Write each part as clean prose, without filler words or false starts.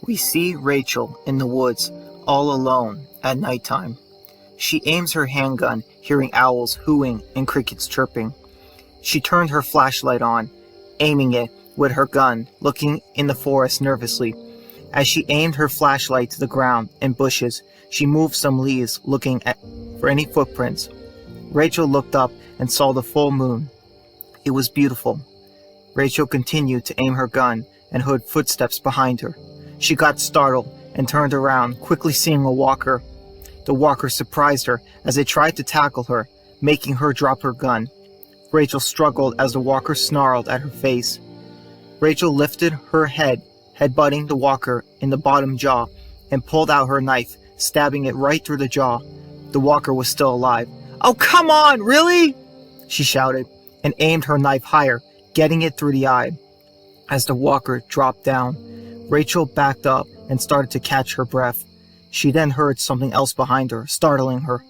We see Rachel in the woods, all alone, at nighttime. She aims her handgun, hearing owls hooting and crickets chirping. She turned her flashlight on, aiming it with her gun, looking in the forest nervously. As she aimed her flashlight to the ground and bushes, she moved some leaves, looking for any footprints. Rachel looked up and saw the full moon. It was beautiful. Rachel continued to aim her gun and heard footsteps behind her. She got startled and turned around, quickly seeing a walker. The walker surprised her as they tried to tackle her, making her drop her gun. Rachel struggled as the walker snarled at her face. Rachel lifted her head, headbutting the walker in the bottom jaw, and pulled out her knife, stabbing it right through the jaw. The walker was still alive. "Oh, come on, really?" she shouted, and aimed her knife higher, getting it through the eye. As the walker dropped down, Rachel backed up and started to catch her breath. She then heard something else behind her, startling her.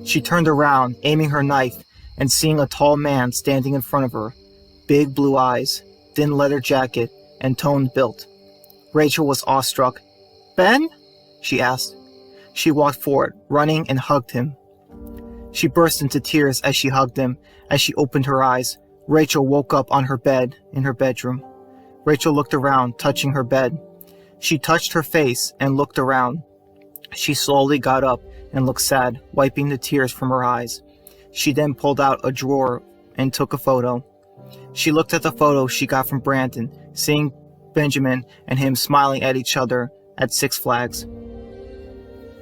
She turned around, aiming her knife, and seeing a tall man standing in front of her. Big blue eyes, thin leather jacket, and toned built. Rachel was awestruck. "Ben?" she asked. She walked forward, running, and hugged him. She burst into tears as she hugged him. As she opened her eyes, Rachel woke up on her bed in her bedroom. Rachel looked around, touching her bed. She touched her face and looked around. She slowly got up and looked sad, wiping the tears from her eyes. She then pulled out a drawer and took a photo. She looked at the photo she got from Brandon, seeing Benjamin and him smiling at each other at Six Flags.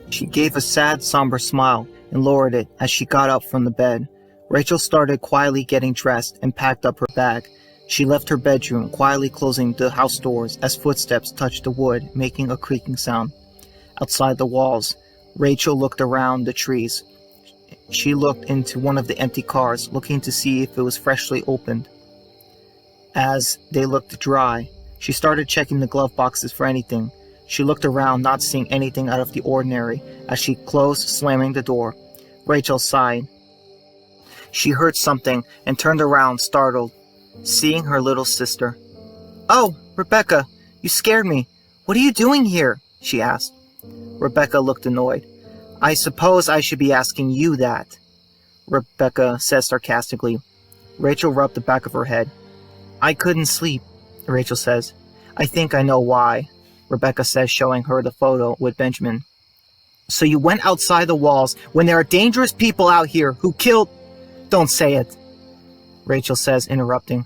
She gave a sad, somber smile and lowered it as she got up from the bed. Rachel started quietly getting dressed and packed up her bag. She left her bedroom, quietly closing the house doors as footsteps touched the wood, making a creaking sound. Outside the walls, Rachel looked around the trees. She looked into one of the empty cars, looking to see if it was freshly opened. As they looked dry, she started checking the glove boxes for anything. She looked around, not seeing anything out of the ordinary, as she closed, slamming the door. Rachel sighed. She heard something and turned around, startled, seeing her little sister. "Oh, Rebecca, you scared me. What are you doing here?" she asked. Rebecca looked annoyed. "I suppose I should be asking you that," Rebecca said sarcastically. Rachel rubbed the back of her head. "I couldn't sleep," Rachel says. "I think I know why," Rebecca says, showing her the photo with Benjamin. "So you went outside the walls when there are dangerous people out here who killed—" "Don't say it," Rachel says, interrupting.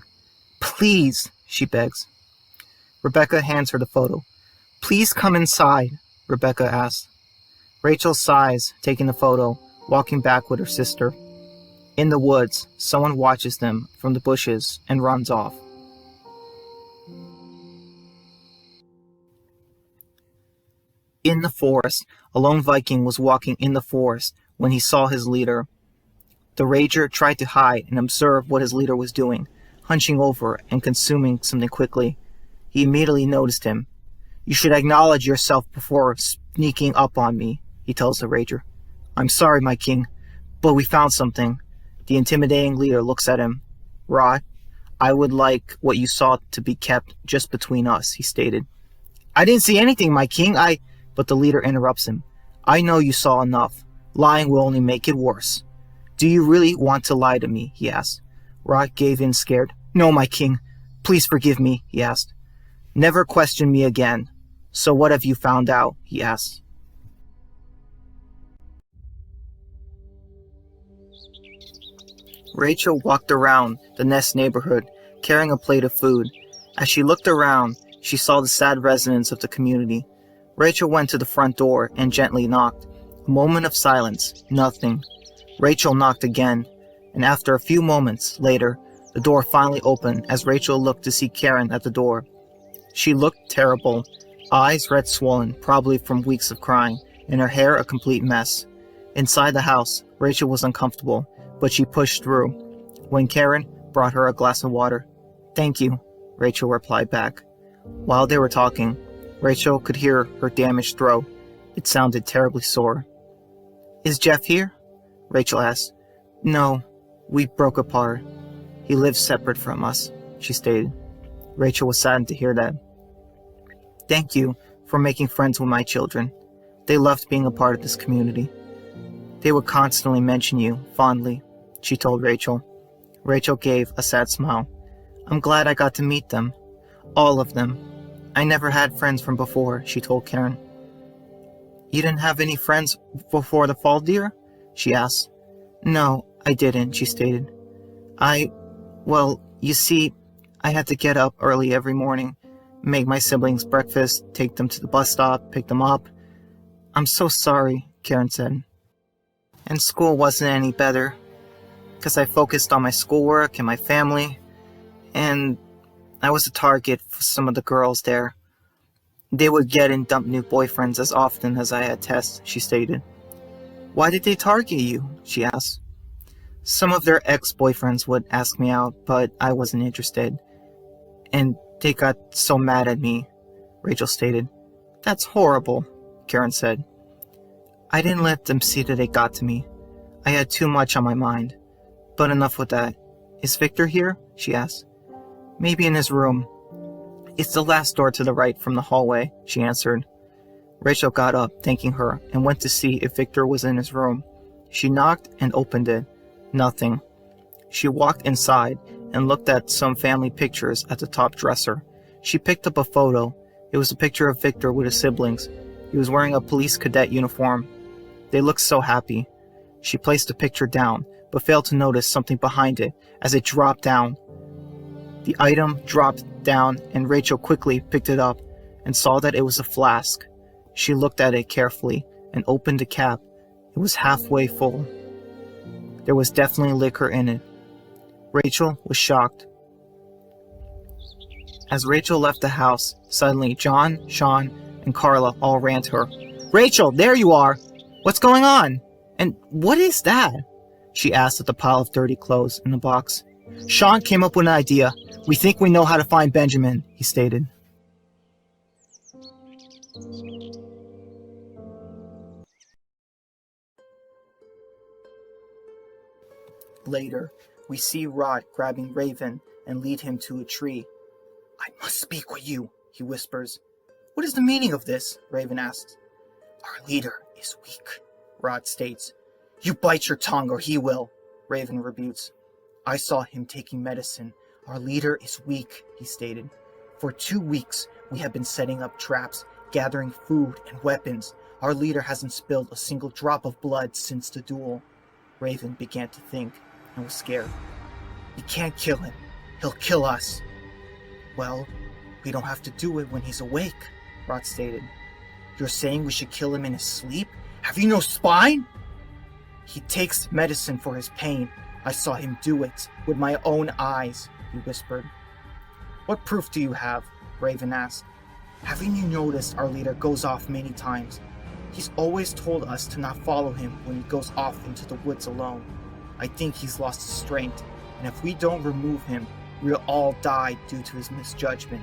"Please," she begs. Rebecca hands her the photo. "Please come inside," Rebecca asks. Rachel sighs, taking the photo, walking back with her sister. In the woods, someone watches them from the bushes and runs off. In the forest, a lone Viking was walking in the forest when he saw his leader. The rager tried to hide and observe what his leader was doing, hunching over and consuming something quickly. He immediately noticed him. "You should acknowledge yourself before sneaking up on me," he tells the rager. "I'm sorry, my king, but we found something." The intimidating leader looks at him. "Rod, I would like what you saw to be kept just between us," he stated. "I didn't see anything, my king, But the leader interrupts him. "I know you saw enough. Lying will only make it worse." "Do you really want to lie to me?" he asked. Rod gave in, scared. "No, my king. Please forgive me," he asked. "Never question me again. So what have you found out?" he asked. Rachel walked around the Nest neighborhood, carrying a plate of food. As she looked around, she saw the sad residents of the community. Rachel went to the front door and gently knocked. A moment of silence. Nothing. Rachel knocked again, and after a few moments later, the door finally opened as Rachel looked to see Karen at the door. She looked terrible, eyes red swollen, probably from weeks of crying, and her hair a complete mess. Inside the house, Rachel was uncomfortable, but she pushed through. When Karen brought her a glass of water, "Thank you," Rachel replied back. While they were talking, Rachel could hear her damaged throat. It sounded terribly sore. "Is Jeff here?" Rachel asked. "No, we broke apart. He lives separate from us," she stated. Rachel was saddened to hear that. "Thank you for making friends with my children. They loved being a part of this community. They would constantly mention you, fondly, she told Rachel. Rachel gave a sad smile. I'm glad I got to meet them. All of them. I never had friends from before, she told Karen. You didn't have any friends before the fall, dear? She asked. No, I didn't, she stated. Well, you see, I had to get up early every morning, make my siblings breakfast, take them to the bus stop, pick them up. I'm so sorry, Karen said. And school wasn't any better, because I focused on my schoolwork and my family, and I was a target for some of the girls there. They would get and dump new boyfriends as often as I had tests, she stated. Why did they target you? She asked. Some of their ex-boyfriends would ask me out, but I wasn't interested. And they got so mad at me, Rachel stated. That's horrible, Karen said. I didn't let them see that they got to me. I had too much on my mind. But enough with that. Is Victor here? She asked. Maybe in his room. It's the last door to the right from the hallway, she answered. Rachel got up, thanking her, and went to see if Victor was in his room. She knocked and opened it. Nothing. She walked inside and looked at some family pictures at the top dresser. She picked up a photo. It was a picture of Victor with his siblings. He was wearing a police cadet uniform. They looked so happy. She placed the picture down, but failed to notice something behind it as it dropped down. The item dropped down, and Rachel quickly picked it up and saw that it was a flask. She looked at it carefully and opened the cap. It was halfway full. There was definitely liquor in it. Rachel was shocked. As Rachel left the house, suddenly John, Sean, and Carla all ran to her. Rachel, there you are! What's going on? And what is that? She asked at the pile of dirty clothes in the box. Sean came up with an idea. We think we know how to find Benjamin, he stated. Later, we see Rod grabbing Raven and lead him to a tree. I must speak with you, he whispers. What is the meaning of this? Raven asks. Our leader is weak, Rod states. You bite your tongue or he will, Raven rebukes. I saw him taking medicine. Our leader is weak, he stated. For 2 weeks, we have been setting up traps, gathering food and weapons. Our leader hasn't spilled a single drop of blood since the duel. Raven began to think and was scared. We can't kill him. He'll kill us. Well, we don't have to do it when he's awake, Rod stated. You're saying we should kill him in his sleep? Have you no spine? He takes medicine for his pain. I saw him do it with my own eyes, he whispered. What proof do you have? Raven asked. Haven't you noticed our leader goes off many times? He's always told us to not follow him when he goes off into the woods alone. I think he's lost his strength, and if we don't remove him, we'll all die due to his misjudgment.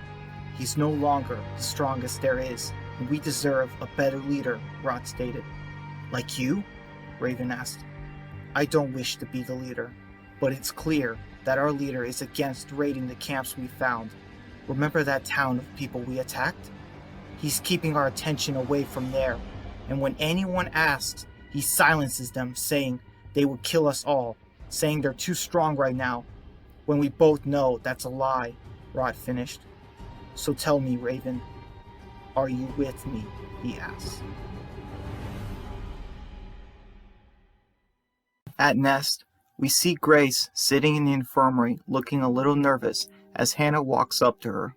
He's no longer the strongest there is, and we deserve a better leader, Rod stated. Like you? Raven asked. I don't wish to be the leader, but it's clear that our leader is against raiding the camps we found. Remember that town of people we attacked? He's keeping our attention away from there, and when anyone asks, he silences them, saying they would kill us all, saying they're too strong right now, when we both know that's a lie, Rod finished. So tell me, Raven, are you with me? He asked. At Nest, we see Grace sitting in the infirmary looking a little nervous as Hannah walks up to her.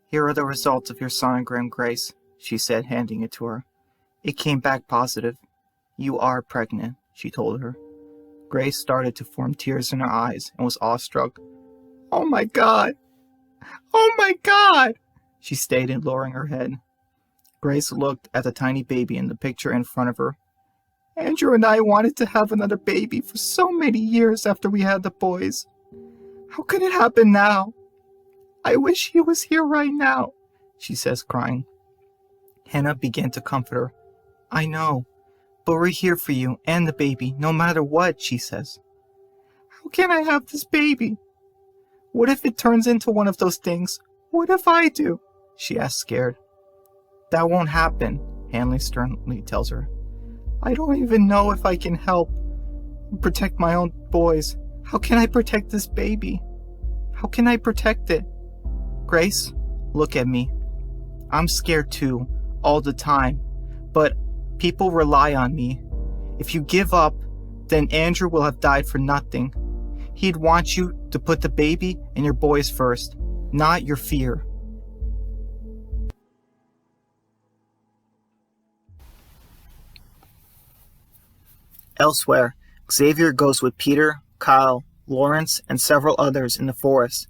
Here are the results of your sonogram, Grace, she said, handing it to her. It came back positive. You are pregnant, she told her. Grace started to form tears in her eyes and was awestruck. Oh my God! Oh my God! She stated, lowering her head. Grace looked at the tiny baby in the picture in front of her. Andrew and I wanted to have another baby for so many years after we had the boys. How could it happen now? I wish he was here right now, she says, crying. Hannah began to comfort her. I know, but we're here for you and the baby, no matter what, she says. How can I have this baby? What if it turns into one of those things? What if I do? She asked, scared. That won't happen, Hanley sternly tells her. I don't even know if I can help protect my own boys. How can I protect this baby? How can I protect it? Grace, look at me. I'm scared too, all the time, but people rely on me. If you give up, then Andrew will have died for nothing. He'd want you to put the baby and your boys first, not your fear. Elsewhere, Xavier goes with Peter, Kyle, Lawrence, and several others in the forest.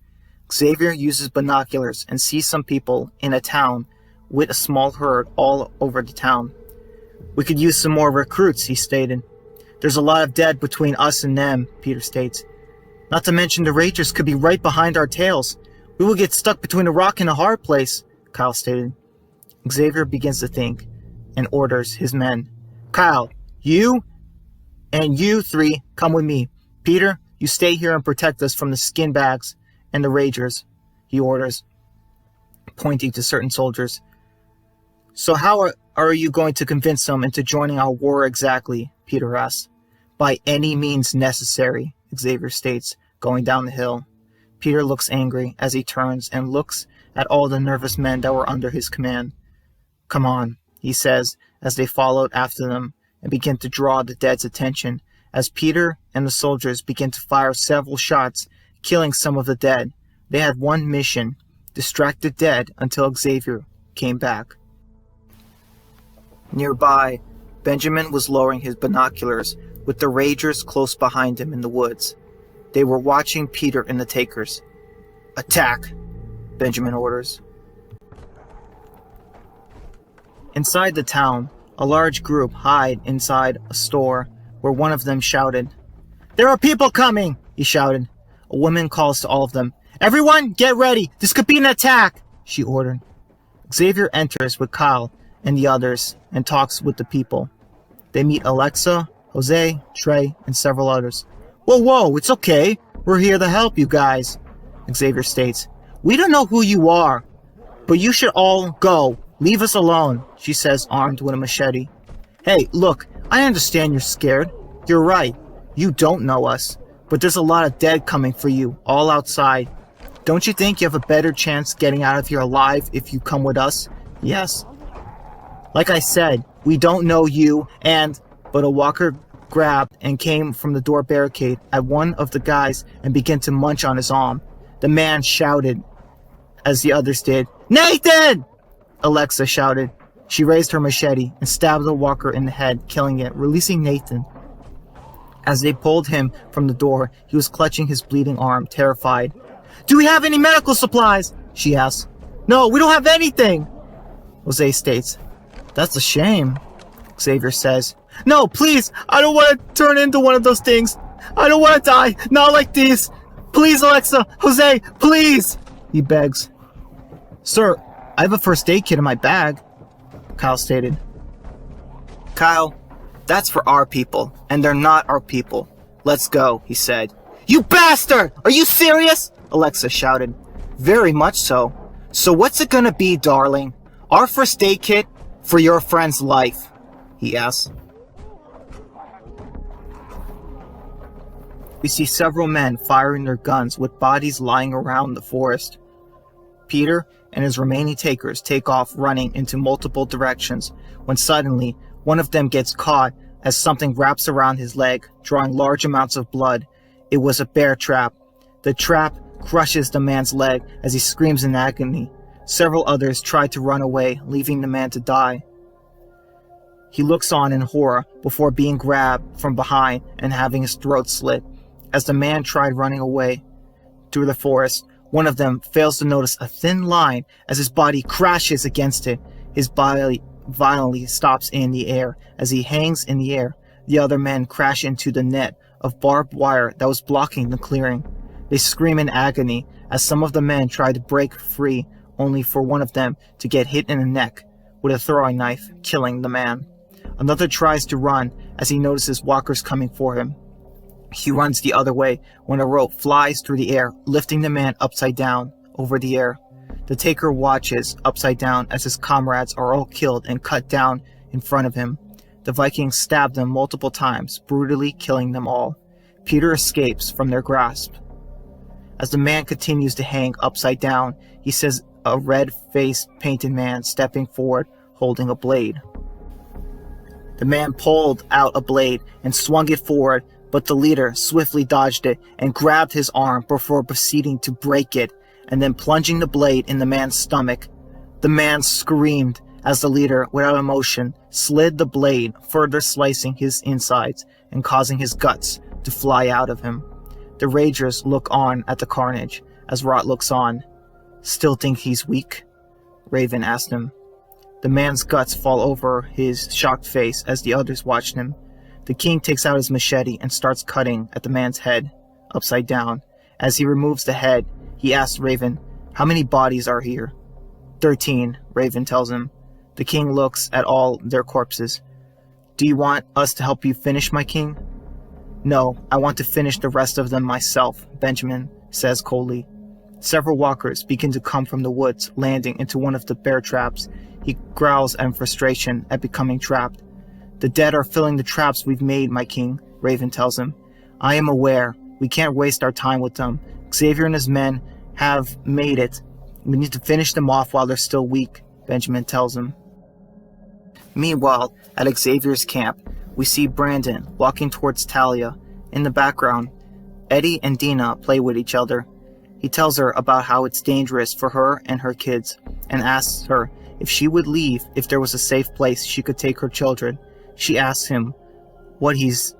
Xavier uses binoculars and sees some people in a town with a small herd all over the town. We could use some more recruits, he stated. There's a lot of dead between us and them, Peter states. Not to mention the Rangers could be right behind our tails. We will get stuck between a rock and a hard place, Kyle stated. Xavier begins to think and orders his men. Kyle, you and you three come with me. Peter, you stay here and protect us from the skin bags and the Rangers, he orders, pointing to certain soldiers. So how are you going to convince them into joining our war exactly? Peter asks. By any means necessary, Xavier states, going down the hill. Peter looks angry as he turns and looks at all the nervous men that were under his command. Come on, he says, as they followed after them and begin to draw the dead's attention, as Peter and the soldiers begin to fire several shots, killing some of the dead. They had one mission, distract the dead until Xavier came back. Nearby, Benjamin was lowering his binoculars with the Rangers close behind him in the woods. They were watching Peter and the takers. Attack, Benjamin orders. Inside the town, a large group hide inside a store where one of them shouted. There are people coming, he shouted. A woman calls to all of them. Everyone, get ready. This could be an attack, she ordered. Xavier enters with Kyle and the others and talks with the people. They meet Alexa, Jose, Trey, and several others. Whoa, it's okay. We're here to help you guys, Xavier states. We don't know who you are, but you should all go. Leave us alone, she says, armed with a machete. Hey, look, I understand you're scared. You're right. You don't know us. But there's a lot of dead coming for you, all outside. Don't you think you have a better chance getting out of here alive if you come with us? Yes. Like I said, we don't know you, but a walker grabbed and came from the door barricade at one of the guys and began to munch on his arm. The man shouted, as the others did, Nathan! Alexa shouted. She raised her machete and stabbed the walker in the head, killing it, releasing Nathan. As they pulled him from the door, he was clutching his bleeding arm, terrified. Do we have any medical supplies? She asked. No, we don't have anything, Jose states. That's a shame, Xavier says. No, please, I don't want to turn into one of those things. I don't want to die, not like this. Please, Alexa, Jose, please, he begs. Sir, I have a first aid kit in my bag, Kyle stated. Kyle, that's for our people, and they're not our people. Let's go, he said. You bastard! Are you serious? Alexa shouted. Very much so. So what's it gonna be, darling? Our first aid kit for your friend's life, he asked. We see several men firing their guns with bodies lying around the forest. Peter and his remaining takers take off running into multiple directions when suddenly one of them gets caught as something wraps around his leg, drawing large amounts of blood. It was a bear trap. The trap crushes the man's leg as he screams in agony. Several others try to run away, leaving the man to die. He looks on in horror before being grabbed from behind and having his throat slit. As the man tried running away through the forest, one of them fails to notice a thin line as his body crashes against it. His body violently stops in the air. As he hangs in the air, the other men crash into the net of barbed wire that was blocking the clearing. They scream in agony as some of the men try to break free, only for one of them to get hit in the neck with a throwing knife, killing the man. Another tries to run as he notices walkers coming for him. He runs the other way when a rope flies through the air, lifting the man upside down over the air. The taker watches, upside down, as his comrades are all killed and cut down in front of him. The Vikings stab them multiple times, brutally killing them all. Peter escapes from their grasp. As the man continues to hang upside down, he sees a red-faced painted man stepping forward, holding a blade. The man pulled out a blade and swung it forward, but the leader swiftly dodged it and grabbed his arm before proceeding to break it, and then plunging the blade in the man's stomach. The man screamed as the leader, without emotion, slid the blade, further slicing his insides and causing his guts to fly out of him. The Ragers look on at the carnage as Rot looks on. "Still think he's weak?" Raven asked him. The man's guts fall over his shocked face as the others watch him. The king takes out his machete and starts cutting at the man's head, upside down. As he removes the head, he asks Raven, "How many bodies are here?" 13, Raven tells him. The king looks at all their corpses. "Do you want us to help you finish, my king?" "No, I want to finish the rest of them myself," Benjamin says coldly. Several walkers begin to come from the woods, landing into one of the bear traps. He growls in frustration at becoming trapped. "The dead are filling the traps we've made, my king," Raven tells him. "I am aware. We can't waste our time with them. Xavier and his men have made it. We need to finish them off while they're still weak," Benjamin tells him. Meanwhile, at Xavier's camp, we see Brandon walking towards Talia. In the background, Eddie and Dina play with each other. He tells her about how it's dangerous for her and her kids, and asks her if she would leave if there was a safe place she could take her children. She asks him what he's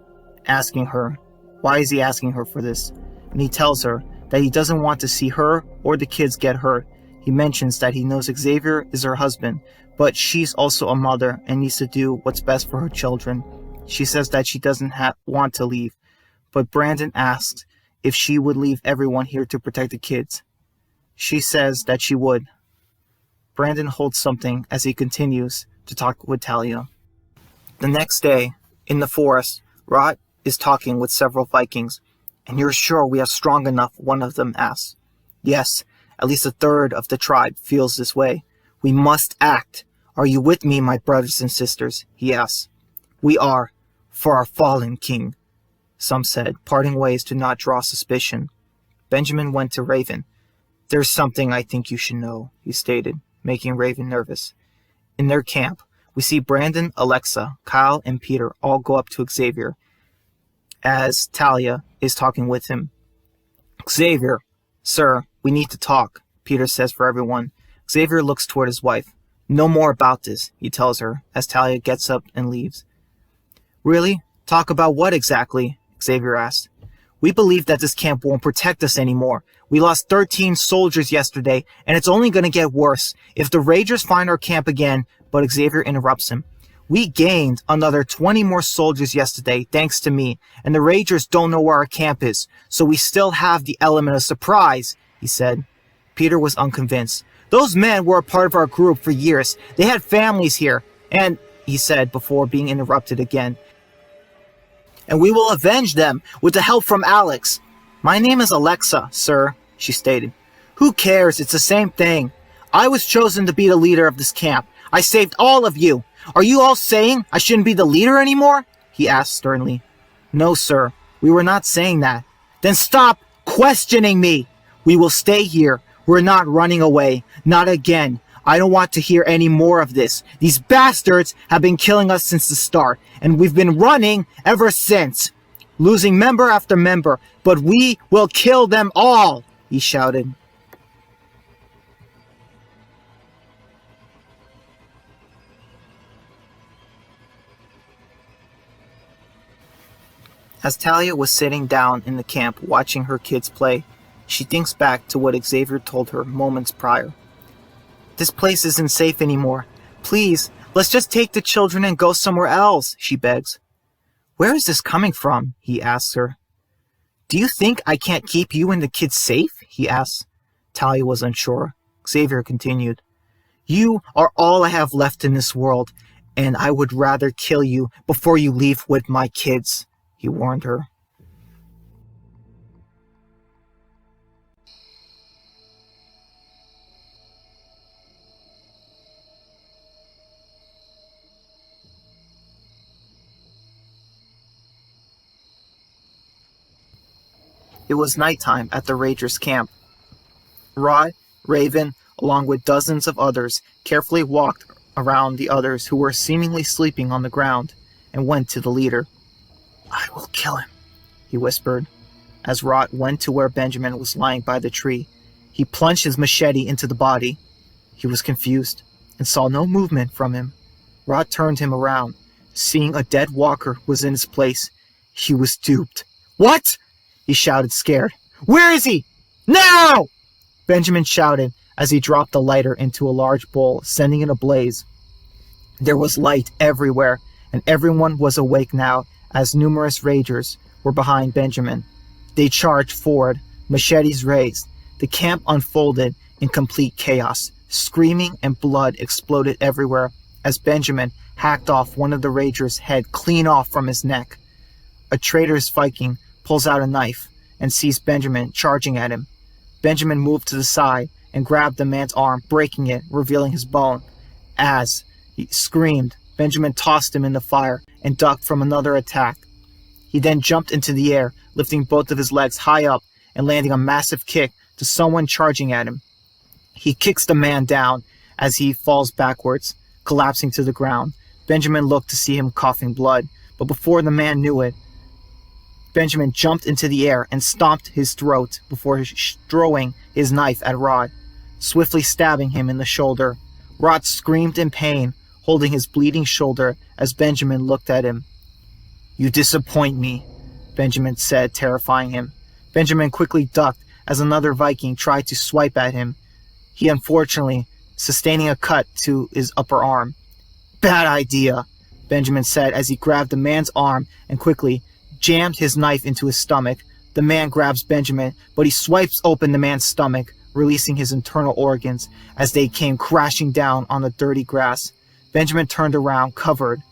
asking her. Why is he asking her for this? And he tells her that he doesn't want to see her or the kids get hurt. He mentions that he knows Xavier is her husband, but she's also a mother and needs to do what's best for her children. She says that she doesn't want to leave, but Brandon asks if she would leave everyone here to protect the kids. She says that she would. Brandon holds something as he continues to talk with Talia. The next day, in the forest, Rot is talking with several Vikings. "And you're sure we are strong enough?" one of them asks. "Yes, at least a third of the tribe feels this way. We must act. Are you with me, my brothers and sisters?" he asks. "We are, for our fallen king," some said, parting ways to not draw suspicion. Benjamin went to Raven. "There's something I think you should know," he stated, making Raven nervous. In their camp, we see Brandon, Alexa, Kyle, and Peter all go up to Xavier as Talia is talking with him. "Xavier, sir, we need to talk," Peter says for everyone. Xavier looks toward his wife. "No more about this," he tells her as Talia gets up and leaves. "Really? Talk about what exactly?" Xavier asked. "We believe that this camp won't protect us anymore. We lost 13 soldiers yesterday, and it's only going to get worse if the Ragers find our camp again," but Xavier interrupts him. "We gained another 20 more soldiers yesterday, thanks to me, and the Ragers don't know where our camp is, so we still have the element of surprise," he said. Peter was unconvinced. "Those men were a part of our group for years. They had families here, and," he said before being interrupted again, "and we will avenge them with the help from Alex." "My name is Alexa, sir," she stated. "Who cares? It's the same thing. I was chosen to be the leader of this camp. I saved all of you. Are you all saying I shouldn't be the leader anymore?" he asked sternly. "No, sir. We were not saying that." "Then stop questioning me. We will stay here. We're not running away. Not again. I don't want to hear any more of this. These bastards have been killing us since the start, and we've been running ever since. Losing member after member, but we will kill them all," he shouted. As Talia was sitting down in the camp watching her kids play, she thinks back to what Xavier told her moments prior. "This place isn't safe anymore. Please, let's just take the children and go somewhere else," she begs. "Where is this coming from?" he asks her. "Do you think I can't keep you and the kids safe?" he asks. Talia was unsure. Xavier continued, "You are all I have left in this world, and I would rather kill you before you leave with my kids," he warned her. It was nighttime at the Rangers' camp. Rod, Raven, along with dozens of others, carefully walked around the others who were seemingly sleeping on the ground and went to the leader. "I will kill him," he whispered. As Rod went to where Benjamin was lying by the tree, he plunged his machete into the body. He was confused and saw no movement from him. Rod turned him around. Seeing a dead walker was in his place, he was duped. "What?" he shouted, scared. "Where is he? Now!" Benjamin shouted as he dropped the lighter into a large bowl, sending it ablaze. There was light everywhere, and everyone was awake now as numerous ragers were behind Benjamin. They charged forward, machetes raised. The camp unfolded in complete chaos. Screaming and blood exploded everywhere as Benjamin hacked off one of the ragers' head clean off from his neck. A traitorous Viking pulls out a knife and sees Benjamin charging at him. Benjamin moved to the side and grabbed the man's arm, breaking it, revealing his bone. As he screamed, Benjamin tossed him in the fire and ducked from another attack. He then jumped into the air, lifting both of his legs high up and landing a massive kick to someone charging at him. He kicks the man down as he falls backwards, collapsing to the ground. Benjamin looked to see him coughing blood, but before the man knew it, Benjamin jumped into the air and stomped his throat before throwing his knife at Rod, swiftly stabbing him in the shoulder. Rod screamed in pain, holding his bleeding shoulder as Benjamin looked at him. "You disappoint me," Benjamin said, terrifying him. Benjamin quickly ducked as another Viking tried to swipe at him. He unfortunately sustaining a cut to his upper arm. "Bad idea," Benjamin said as he grabbed the man's arm and quickly jammed his knife into his stomach. The man grabs Benjamin, but he swipes open the man's stomach, releasing his internal organs as they came crashing down on the dirty grass. Benjamin turned around, covered,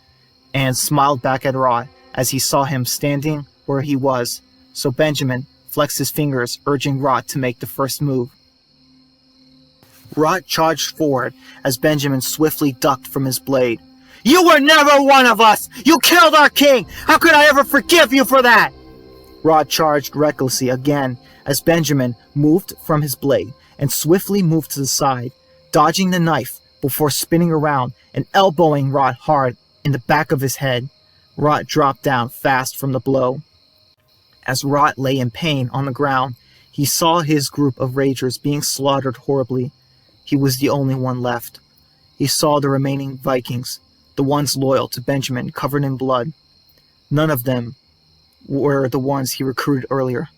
and smiled back at Rod as he saw him standing where he was. So Benjamin flexed his fingers, urging Rod to make the first move. Rod charged forward as Benjamin swiftly ducked from his blade. "You were never one of us! You killed our king! How could I ever forgive you for that?" Rod charged recklessly again as Benjamin moved from his blade and swiftly moved to the side, dodging the knife before spinning around and elbowing Rod hard in the back of his head. Rod dropped down fast from the blow. As Rod lay in pain on the ground, he saw his group of ragers being slaughtered horribly. He was the only one left. He saw the remaining Vikings, the ones loyal to Benjamin, covered in blood. None of them were the ones he recruited earlier.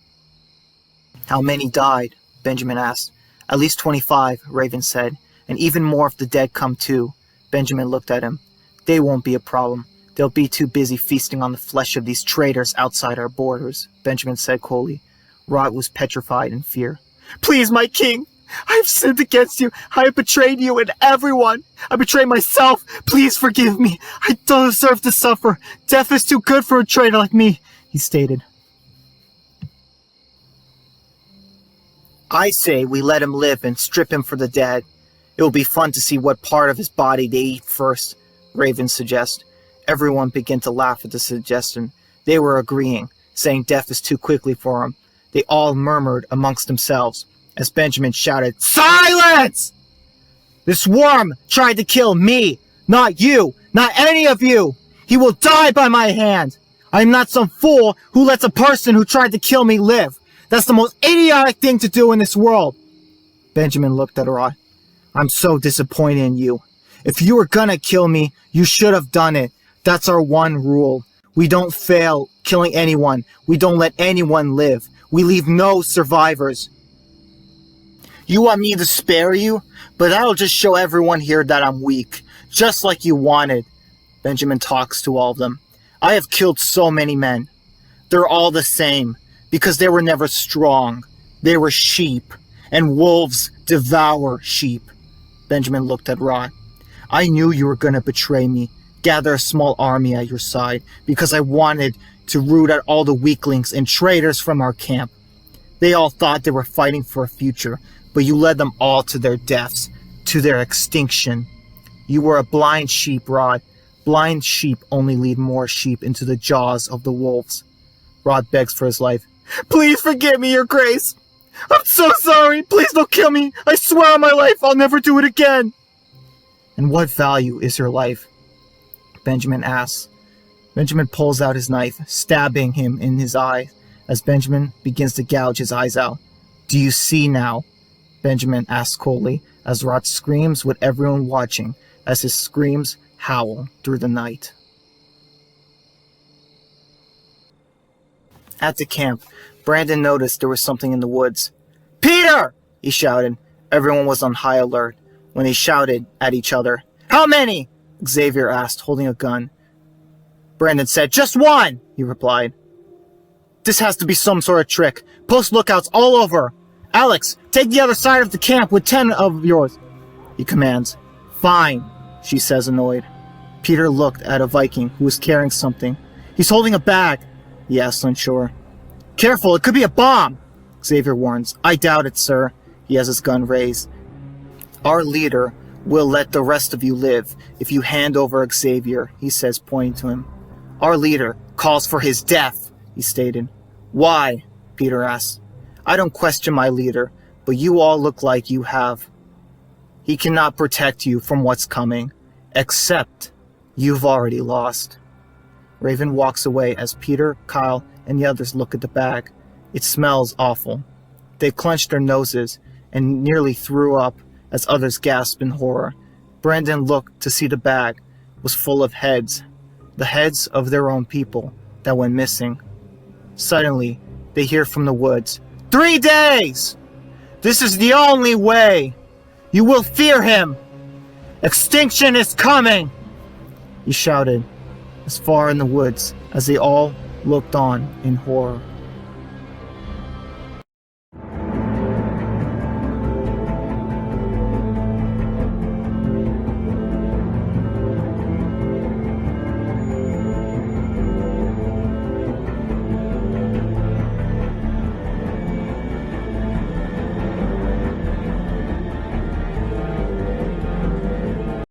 "How many died?" Benjamin asked. "At least 25, Raven said, "and even more if the dead come too." Benjamin looked at him. "They won't be a problem. They'll be too busy feasting on the flesh of these traitors outside our borders," Benjamin said coldly. Rod was petrified in fear. "Please, my king! I have sinned against you. I have betrayed you and everyone. I betrayed myself. Please forgive me. I don't deserve to suffer. Death is too good for a traitor like me," he stated. "I say we let him live and strip him for the dead. It will be fun to see what part of his body they eat first," Raven suggested. Everyone began to laugh at the suggestion. They were agreeing, saying death is too quickly for him. They all murmured amongst themselves as Benjamin shouted, "Silence! This worm tried to kill me, not you, not any of you. He will die by my hand. I am not some fool who lets a person who tried to kill me live. That's the most idiotic thing to do in this world." Benjamin looked at Rod. "I'm so disappointed in you. If you were gonna kill me, you should have done it. That's our one rule. We don't fail killing anyone. We don't let anyone live. We leave no survivors. You want me to spare you? But that'll just show everyone here that I'm weak, just like you wanted." Benjamin talks to all of them. "I have killed so many men. They're all the same, because they were never strong. They were sheep, and wolves devour sheep." Benjamin looked at Rod. "I knew you were going to betray me, gather a small army at your side, because I wanted to root out all the weaklings and traitors from our camp. They all thought they were fighting for a future, but you led them all to their deaths, to their extinction. You were a blind sheep, Rod. Blind sheep only lead more sheep into the jaws of the wolves." Rod begs for his life. Please forgive me, Your Grace. I'm so sorry. Please don't kill me. I swear on my life I'll never do it again. And what value is your life? Benjamin asks. Benjamin pulls out his knife, stabbing him in his eye as Benjamin begins to gouge his eyes out. Do you see now? Benjamin asks coldly as Rot screams with everyone watching as his screams howl through the night. At the camp, Brandon noticed there was something in the woods. Peter! He shouted. Everyone was on high alert when they shouted at each other. How many? Xavier asked, holding a gun. Brandon said, Just one, he replied. This has to be some sort of trick. Post lookouts all over. Alex, take the other side of the camp with 10 of yours, he commands. Fine, she says, annoyed. Peter looked at a Viking who was carrying something. He's holding a bag, he asked, unsure. Careful, it could be a bomb, Xavier warns. I doubt it, sir. He has his gun raised. Our leader will let the rest of you live if you hand over Xavier, he says, pointing to him. Our leader calls for his death, he stated. Why? Peter asked. I don't question my leader, but you all look like you have. He cannot protect you from what's coming, except you've already lost. Raven walks away as Peter, Kyle, and the others look at the bag. It smells awful. They clenched their noses and nearly threw up as others gasped in horror. Brandon looked to see the bag was full of heads, the heads of their own people that went missing. Suddenly, they hear from the woods, 3 days! This is the only way! You will fear him! Extinction is coming! He shouted, as far in the woods as they all looked on in horror.